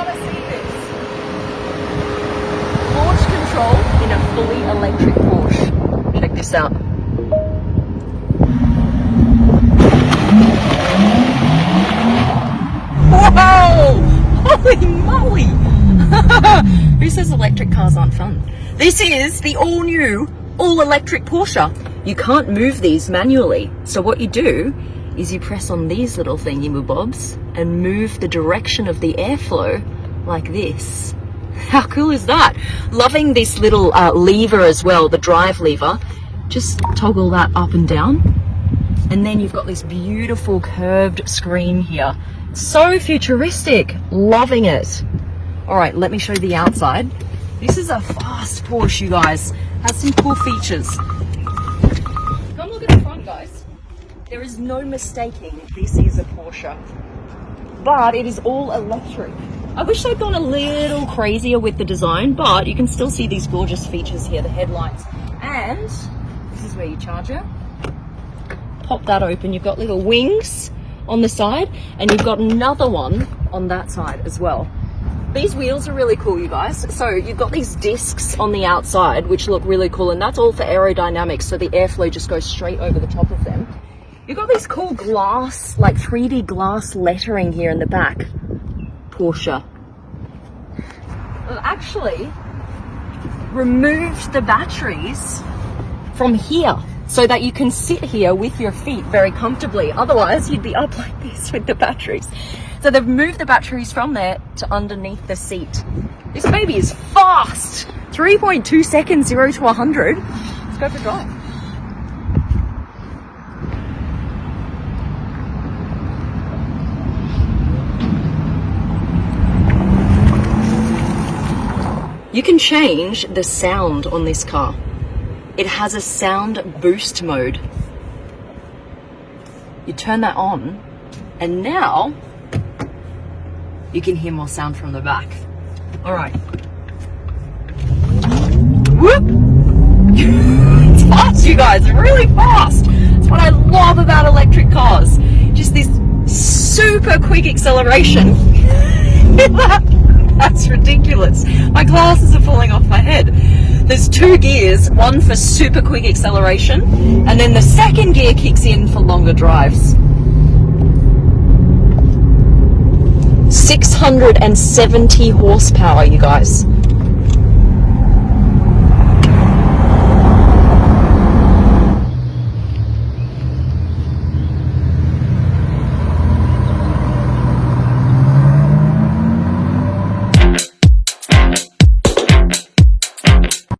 gotta see this. Launch control in a fully electric Porsche. Check this out. Whoa! Holy moly! Who says electric cars aren't fun? This is the all-new, all-electric Porsche. You can't move these manually. So what you do is you press on these little thingy-mabobs and move the direction of the airflow like this. How cool is that? Loving this little lever as well, the drive lever. Just toggle that up and down. And then you've got this beautiful curved screen here. So futuristic. Loving it. All right, let me show you the outside. This is a fast Porsche, you guys. Has some cool features. Come look at the front, guys. There is no mistaking this is a Porsche. But it is all electric. I wish they'd gone a little crazier with the design, but you can still see these gorgeous features here, the headlights. And this is where you charge it. Pop that open. You've got little wings on the side, and you've got another one on that side as well. These wheels are really cool, you guys. So you've got these discs on the outside, which look really cool, and that's all for aerodynamics, so the airflow just goes straight over the top of them. You've got this cool glass, like 3D glass lettering here in the back. Porsche. I've actually removed the batteries from here so that you can sit here with your feet very comfortably. Otherwise, you'd be up like this with the batteries. So they've moved the batteries from there to underneath the seat. This baby is fast. 3.2 seconds, 0 to 100. Let's go for a drive. You can change the sound on this car. It has a sound boost mode. You turn that on, and now you can hear more sound from the back. All right. Whoop! It's fast, you guys, really fast. That's what I love about electric cars. Just this super quick acceleration. That's ridiculous. My glasses are falling off my head. There's 2 gears, one for super quick acceleration, and then the second gear kicks in for longer drives. 670 horsepower, you guys.